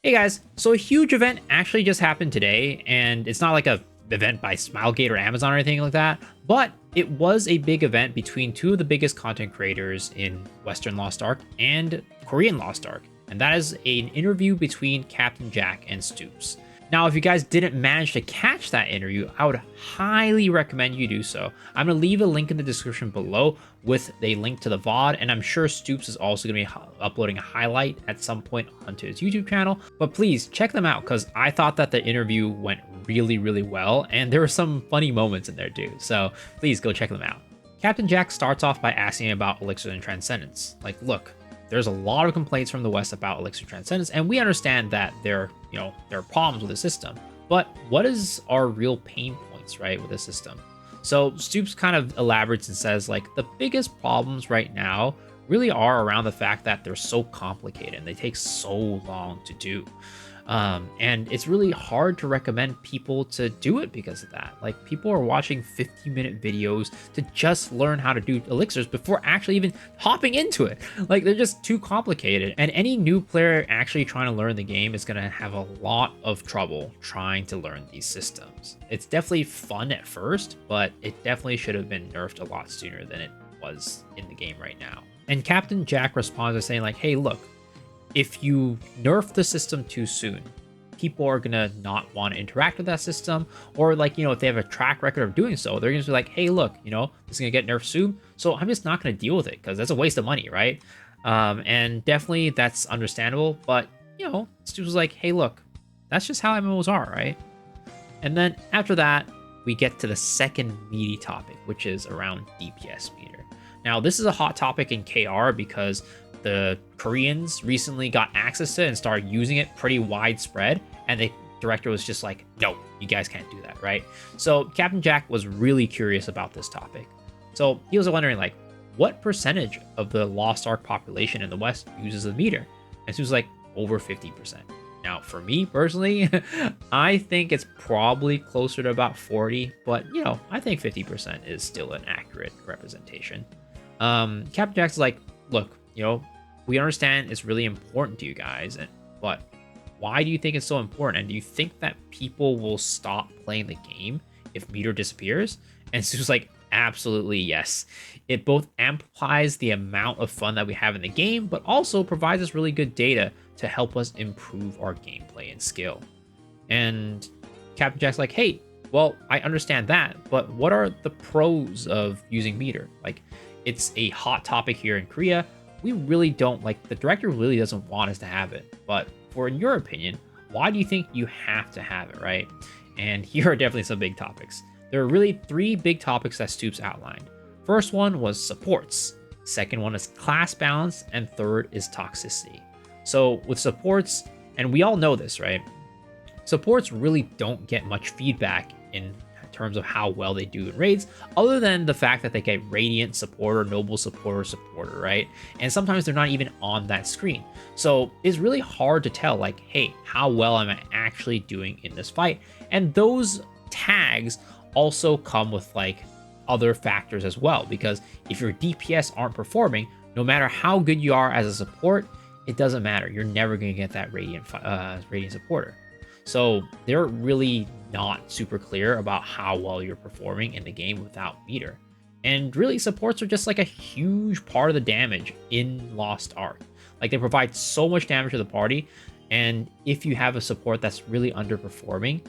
Hey guys, so a huge event actually just happened today, and it's not like a event by Smilegate or Amazon or anything like that, but it was a big event between two of the biggest content creators in Western Lost Ark and Korean Lost Ark, and that is an interview between Captain Jack and Stoops. Now, if you guys didn't manage to catch that interview, I would highly recommend you do so. I'm going to leave a link in the description below with a link to the VOD, and I'm sure Stoops is also going to be uploading a highlight at some point onto his YouTube channel. But please check them out, because I thought that the interview went really well, and there were some funny moments in there too. So please go check them out. Captain Jack starts off by asking about Elixir and Transcendence. Like, look, there's a lot of complaints from the West about Elixir Transcendence, and we understand that there are problems with the system. But what is our real pain points, right, with the system? So Stoops kind of elaborates and says, like, the biggest problems right now really are around the fact that they're so complicated and they take so long to do. And it's really hard to recommend people to do it because of that. Like, people are watching 50-minute videos to just learn how to do elixirs before actually even hopping into it. Like, they're just too complicated. And any new player actually trying to learn the game is going to have a lot of trouble trying to learn these systems. It's definitely fun at first, but it definitely should have been nerfed a lot sooner than it was in the game right now. And Captain Jack responds by saying, like, hey, look, if you nerf the system too soon, people are gonna not want to interact with that system, or, like, if they have a track record of doing so, they're gonna be like, hey, look, this is gonna get nerfed soon, so I'm just not gonna deal with it because that's a waste of money, right? And definitely that's understandable, but Stu was like, hey, look, that's just how MMOs are, right? And then after that, we get to the second meaty topic, which is around DPS meter. Now, this is a hot topic in KR because the Koreans recently got access to it and started using it pretty widespread, and the director was just like, no, you guys can't do that, right? So Captain Jack was really curious about this topic. So he was wondering, like, what percentage of the Lost Ark population in the West uses the meter? And he was like, over 50%. Now, for me personally, I think it's probably closer to about 40, but I think 50% is still an accurate representation. Captain Jack's like, look, we understand it's really important to you guys, but why do you think it's so important? And do you think that people will stop playing the game if meter disappears? And Sue's like, absolutely yes. It both amplifies the amount of fun that we have in the game, but also provides us really good data to help us improve our gameplay and skill. And Captain Jack's like, hey, well, I understand that, but what are the pros of using meter? Like, it's a hot topic here in Korea. We really don't, like, the director really doesn't want us to have it. But in your opinion, why do you think you have to have it, right? And here are definitely some big topics. There are really three big topics that Stoops outlined. First one was supports. Second one is class balance. And third is toxicity. So with supports, and we all know this, right? Supports really don't get much feedback in terms of how well they do in raids, other than the fact that they get Radiant supporter, Noble supporter, right? And sometimes they're not even on that screen. So it's really hard to tell, like, hey, how well am I actually doing in this fight? And those tags also come with, like, other factors as well, because if your DPS aren't performing, no matter how good you are as a support, it doesn't matter. You're never going to get that Radiant supporter. So they're really not super clear about how well you're performing in the game without meter. And really, supports are just like a huge part of the damage in Lost Ark. Like, they provide so much damage to the party, and if you have a support that's really underperforming,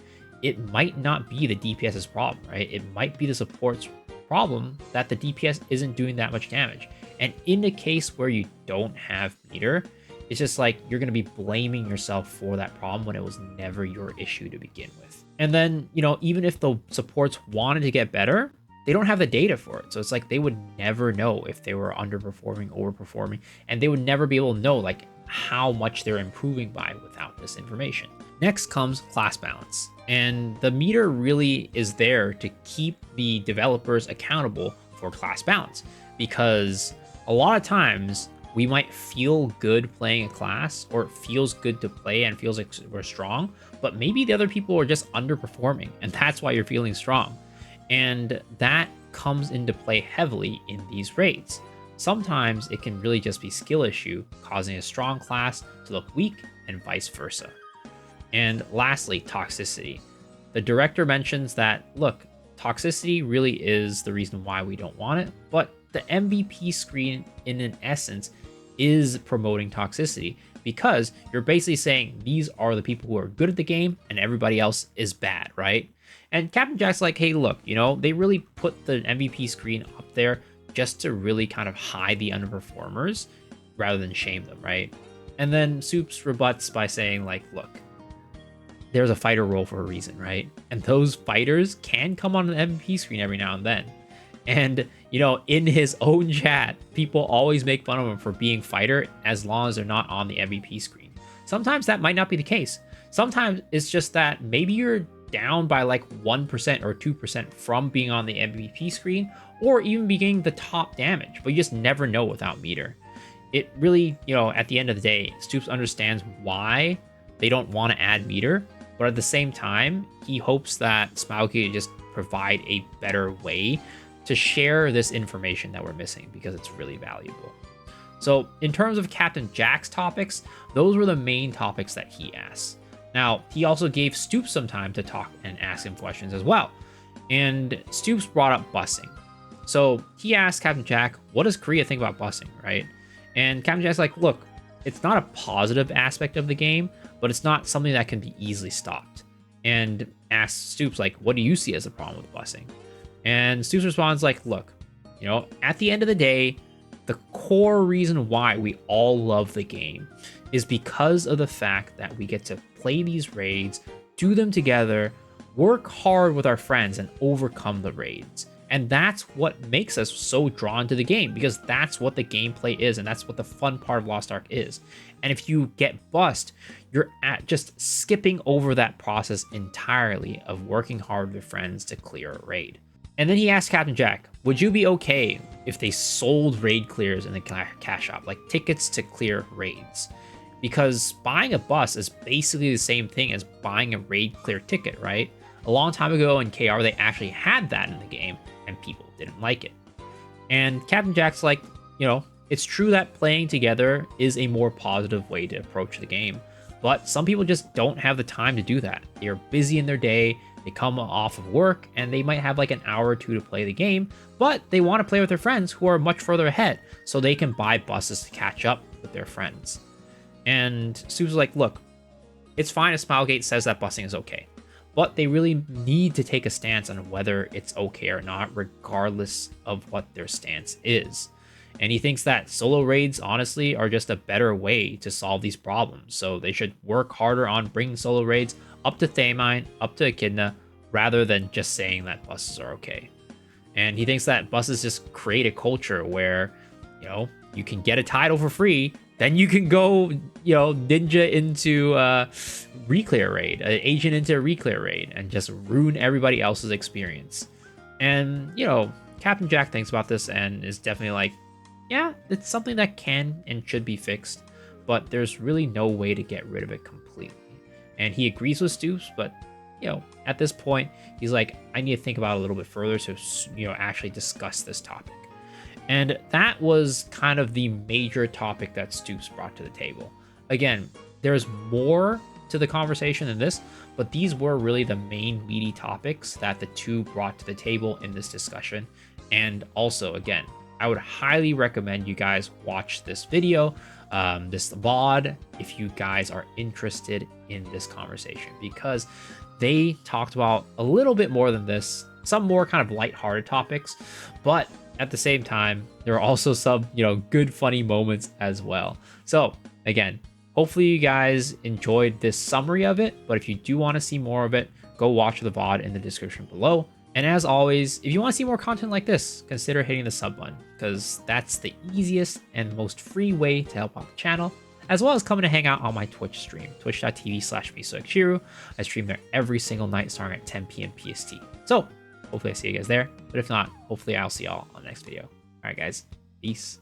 it might not be the DPS's problem, right? It might be the support's problem that the DPS isn't doing that much damage. And in the case where you don't have meter, it's just like you're going to be blaming yourself for that problem when it was never your issue to begin with. And then, even if the supports wanted to get better, they don't have the data for it. So it's like they would never know if they were underperforming, overperforming, and they would never be able to know, like, how much they're improving by without this information. Next comes class balance. And the meter really is there to keep the developers accountable for class balance, because a lot of times we might feel good playing a class, or it feels good to play and feels like we're strong, but maybe the other people are just underperforming, and that's why you're feeling strong. And that comes into play heavily in these raids. Sometimes it can really just be skill issue, causing a strong class to look weak, and vice versa. And lastly, toxicity. The director mentions that, look, toxicity really is the reason why we don't want it, but the MVP screen, in an essence, is promoting toxicity because you're basically saying these are the people who are good at the game and everybody else is bad, right? And Captain Jack's like, hey, look, they really put the MVP screen up there just to really kind of hide the underperformers rather than shame them, right? And then Soups rebuts by saying, like, look, there's a fighter role for a reason, right? And those fighters can come on an MVP screen every now and then. And, in his own chat, people always make fun of him for being fighter as long as they're not on the MVP screen. Sometimes that might not be the case. Sometimes it's just that maybe you're down by like 1% or 2% from being on the MVP screen or even being the top damage, but you just never know without meter. It really, at the end of the day, Stoops understands why they don't want to add meter, but at the same time, he hopes that Smilegate just provide a better way to share this information that we're missing because it's really valuable. So in terms of Captain Jack's topics, those were the main topics that he asked. Now, he also gave Stoops some time to talk and ask him questions as well. And Stoops brought up busing. So he asked Captain Jack, what does Korea think about busing, right? And Captain Jack's like, look, it's not a positive aspect of the game, but it's not something that can be easily stopped. And asks Stoops, like, what do you see as a problem with busing? And Stoops responds like, look, at the end of the day, the core reason why we all love the game is because of the fact that we get to play these raids, do them together, work hard with our friends, and overcome the raids. And that's what makes us so drawn to the game, because that's what the gameplay is, and that's what the fun part of Lost Ark is. And if you get bust, you're just skipping over that process entirely of working hard with your friends to clear a raid. And then he asked Captain Jack, would you be okay if they sold raid clears in the cash shop, like tickets to clear raids? Because buying a bus is basically the same thing as buying a raid clear ticket, right? A long time ago in KR, they actually had that in the game, and people didn't like it. And Captain Jack's like, it's true that playing together is a more positive way to approach the game, but some people just don't have the time to do that. They're busy in their day, they come off of work, and they might have like an hour or two to play the game, but they want to play with their friends who are much further ahead, so they can buy buses to catch up with their friends. And Stoops was like, look, it's fine if Smilegate says that busing is okay, but they really need to take a stance on whether it's okay or not, regardless of what their stance is. And he thinks that solo raids, honestly, are just a better way to solve these problems. So they should work harder on bringing solo raids up to Thamine, up to Echidna, rather than just saying that buses are okay. And he thinks that buses just create a culture where, you can get a title for free, then you can go, ninja into reclear raid, an agent into a reclear raid, and just ruin everybody else's experience. And, Captain Jack thinks about this and is definitely like, yeah, it's something that can and should be fixed, but there's really no way to get rid of it completely. And he agrees with Stoops, but, at this point, he's like, I need to think about it a little bit further to, actually discuss this topic. And that was kind of the major topic that Stoops brought to the table. Again, there's more to the conversation than this, but these were really the main meaty topics that the two brought to the table in this discussion. And also, again, I would highly recommend you guys watch this video, this VOD, if you guys are interested in this conversation, because they talked about a little bit more than this, some more kind of lighthearted topics, but at the same time, there are also some, good funny moments as well. So again, hopefully you guys enjoyed this summary of it, but if you do want to see more of it, go watch the VOD in the description below. And as always, if you want to see more content like this, consider hitting the sub button, because that's the easiest and most free way to help out the channel, as well as coming to hang out on my Twitch stream, twitch.tv/misoikshiru. I stream there every single night starting at 10 p.m. PST. So hopefully I see you guys there, but if not, hopefully I'll see y'all on the next video. All right, guys, peace.